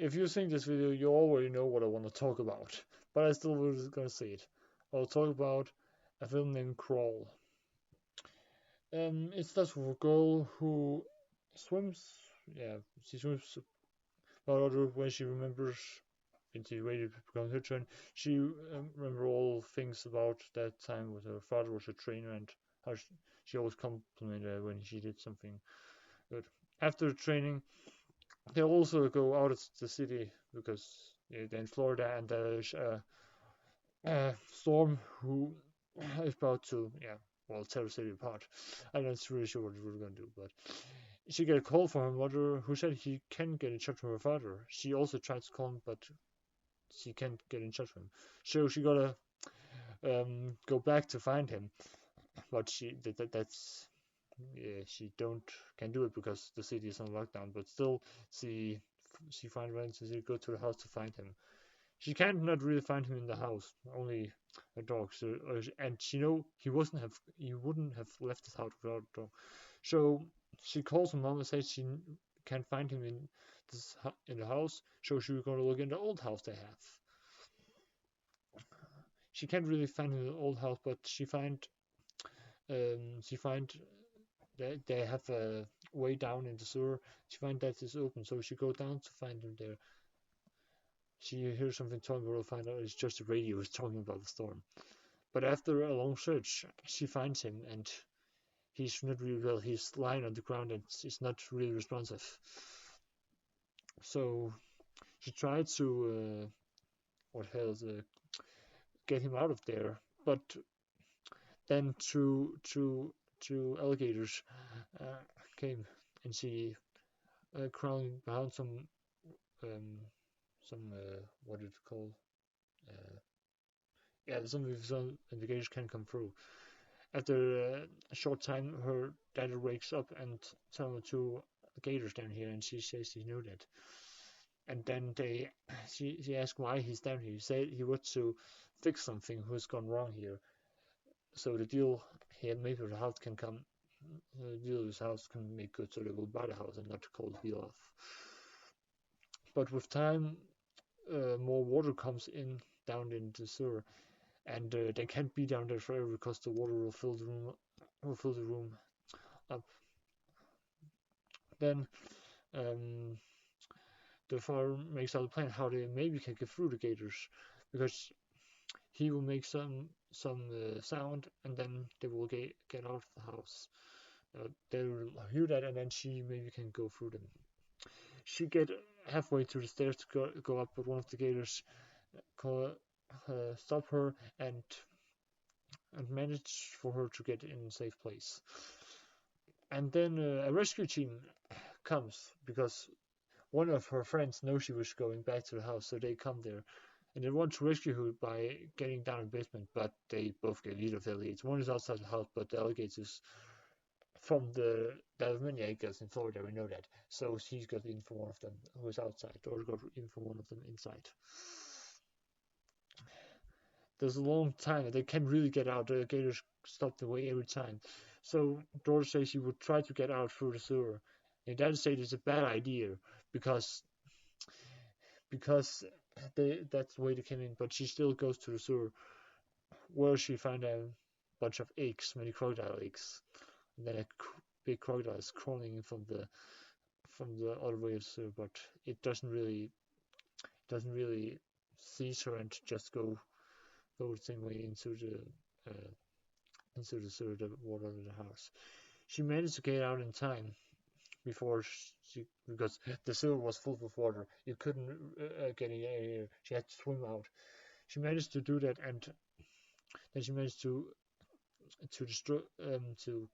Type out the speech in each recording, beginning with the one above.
If you've seen this video, you already know what I want to talk about, but I still was gonna say it. I'll talk about a film named Crawl. It starts with a girl who swims. Yeah, she swims about when she remembers when she waited to become her turn. She remember all things about that time with her father was a trainer and how she always complimented her when she did something good. After training, they also go out of the city because they're in Florida and there's a storm who is about to tear the city apart. I'm not really sure what we're gonna do, but she get a call from her mother who said he can get in touch with her father. She also tried to call him, but she can't get in touch with him. So she gotta go back to find him, but that's she don't can do it because the city is on lockdown. But still, she she find ways to go to the house to find him. She can't not really find him in the house, only a dog. So and she know he wouldn't have left his house without a dog. So she calls her mom and says she can't find him in the house. So she's gonna look in the old house they have. She can't really find him in the old house, but she find that they have a way down in the sewer. She find that is open, so she go down to find him there. She hears something talking, but will find out it's just the radio is talking about the storm. But after a long search, she finds him, and he's not really well. He's lying on the ground and is not really responsive. So she tried to get him out of there, but then two alligators uh, came, and she crawling behind um, some what is it called? Uh, yeah, some alligators can come through. After a short time, her dad wakes up and tells her two gators down here, and she says she knew that. And then she asks why he's down here. He said he wants to fix something who's gone wrong here. So the deal here, maybe the house can come. The deal with the house can make good, so they will buy the house and not call the deal off. But with time, more water comes in down in the sewer, and they can't be down there forever because the water will fill the room up. Then um, the father makes out a plan how they maybe can get through the gators, because he will make some sound, and then they will get out of the house. They will hear that, and then she maybe can go through them. She get halfway to the stairs to go up, but one of the gators stop her and manage for her to get in a safe place. And then a rescue team comes because one of her friends knows she was going back to the house, so they come there. And they want to rescue her by getting down in the basement, but they both get eaten of alligators. One is outside the house, but the alligators from the many acres in Florida, we know that. So she's got in from one of them who is outside, or got in from one of them inside. There's a long time, and they can't really get out. The gators stop the way every time. So Doris says she would try to get out through the sewer. And Dad said it's a bad idea because because that's the way they came in. But she still goes to the sewer, where she found a bunch of eggs, many crocodile eggs, and then a big crocodile is crawling in from the other way of the sewer. But it doesn't really seize her and just go the same way into the sewer, the water of the house. She managed to get out in time before because the sewer was full of water. You couldn't get in air. She had to swim out. She managed to do that, and then she managed to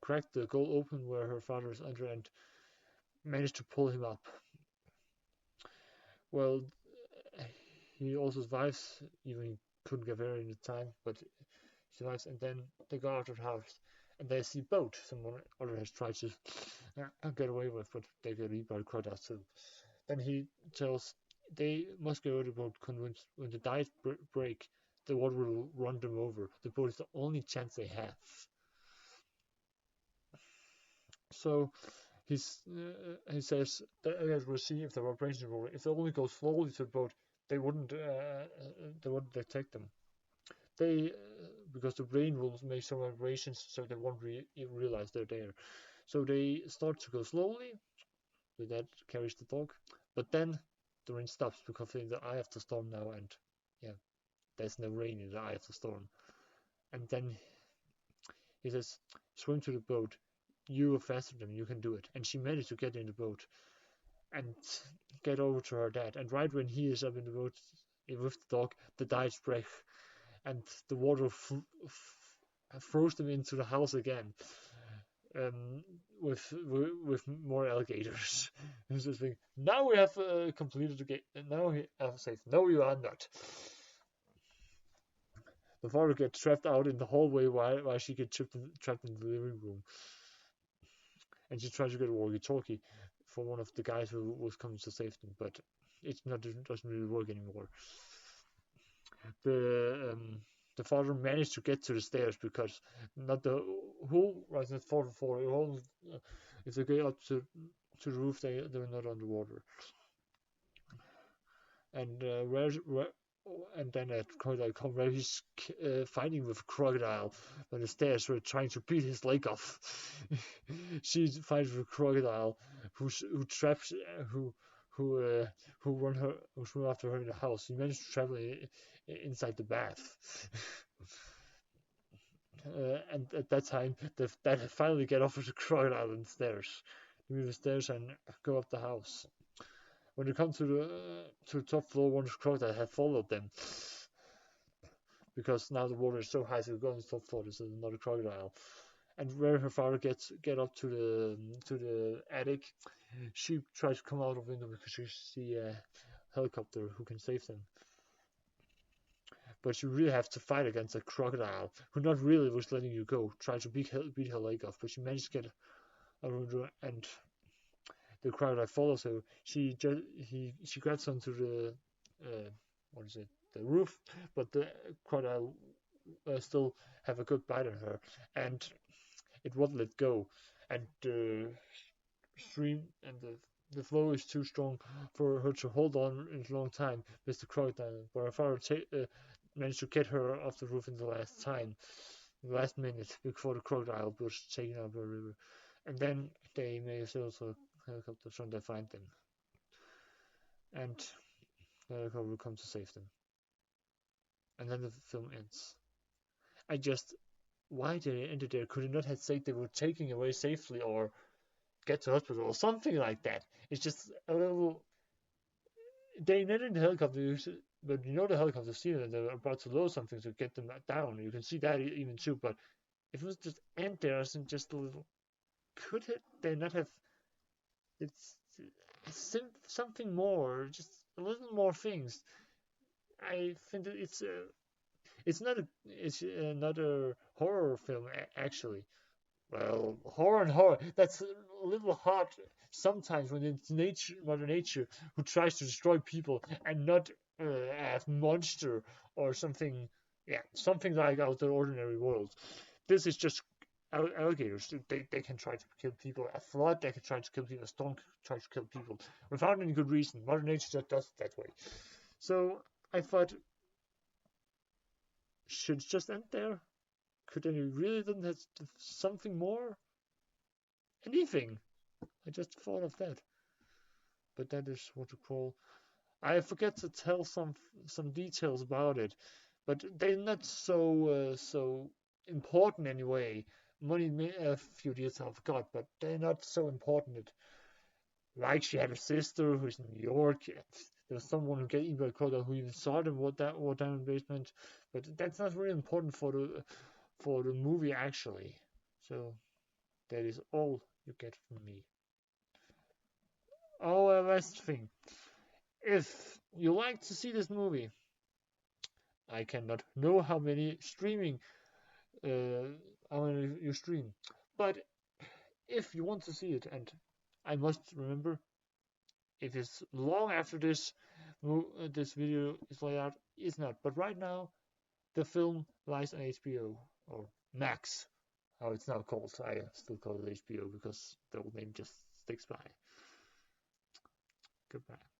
crack the goal open where her father is under, and managed to pull him up. Well, he also survives, even he couldn't get there in the time, but he survives. And then they go out of the house, and they see a boat. Someone other has tried to get away with, but they get eaten by the crocodiles too. Then he tells they must get out of the boat, convinced when the tide break, the water will run them over. The boat is the only chance they have. So he says that we'll see if there are brains involved. If they only go slowly to the boat, they wouldn't detect them. They because the brain will make some vibrations, so they won't realize they're there. So they start to go slowly. With that carries the dog, but then the rain stops because they're in the eye of the storm now, and yeah, there's no rain in the eye of the storm. And then he says, "Swim to the boat. You are faster than you can do it." And she managed to get in the boat and get over to her dad. And right when he is up in the boat with the dog, the dikes break, and the water throws them into the house again. With more alligators. It's just like, now we have completed the game. Now we have saved. No, you are not. The father gets trapped out in the hallway while she gets trapped in the living room, and she tries to get a walkie-talkie for one of the guys who was coming to save them, but it doesn't really work anymore. The father managed to get to the stairs because not the whole right at 44 whole if they get up to the roof they're not underwater. And and then a crocodile comes where he's fighting with a crocodile on the stairs were trying to beat his leg off. She fights with a crocodile who traps who run after her in the house. He managed to travel inside the bath. And at that time, they finally get off of the crocodile and stairs. They move the stairs and go up the house. When they come to the top floor, one of the crocodiles had followed them. Because now the water is so high, so they go on the top floor, there's another crocodile. And where her father get up to the attic, she tries to come out of the window because she sees a helicopter who can save them. But you really have to fight against a crocodile who not really was letting you go, trying to beat her leg off, but she managed to get around her, and the crocodile follows her. She grabs onto the the roof, but the crocodile still have a good bite on her, and it won't let go, and the stream and the flow is too strong for her to hold on in a long time with the crocodile. But her father managed to get her off the roof in the last minute before the crocodile was taken out of the river. And then they make a helicopter so they find them. And the helicopter will come to save them. And then the film ends. Why did it end there? Could it not have said they were taking away safely or get to hospital or something like that? It's just a little. They net in the helicopter, but the helicopter scene that they're about to load something to get them down. You can see that even too. But if it was just end there, isn't just a little. Could they not have? It's something more, just a little more things. I think that it's not a horror film actually. Well, horror and horror, that's a little hard sometimes when it's Mother Nature who tries to destroy people and not a monster or something, yeah, something like out of the ordinary world. This is just alligators. They can try to kill people. A flood, they can try to kill people. A storm try to kill people without any good reason. Mother Nature just does it that way. So I thought, should it just end there? Could they really done have something more? Anything? I just thought of that. But that is what you call. I forget to tell some details about it, but they're not so important anyway. Money a few details I forgot, but they're not so important. Like she had a sister who's in New York. There was someone who got eaten by a crocodile who even saw them what down in the basement. But that's not really important for the movie actually. So that is all you get from me. Oh, last thing. If you like to see this movie, I cannot know how many how many you stream, but if you want to see it, and I must remember, if it's long after this video is laid out, it's not. But right now, the film lies on HBO or Max, how it's now called. I still call it HBO because the old name just sticks by. Goodbye.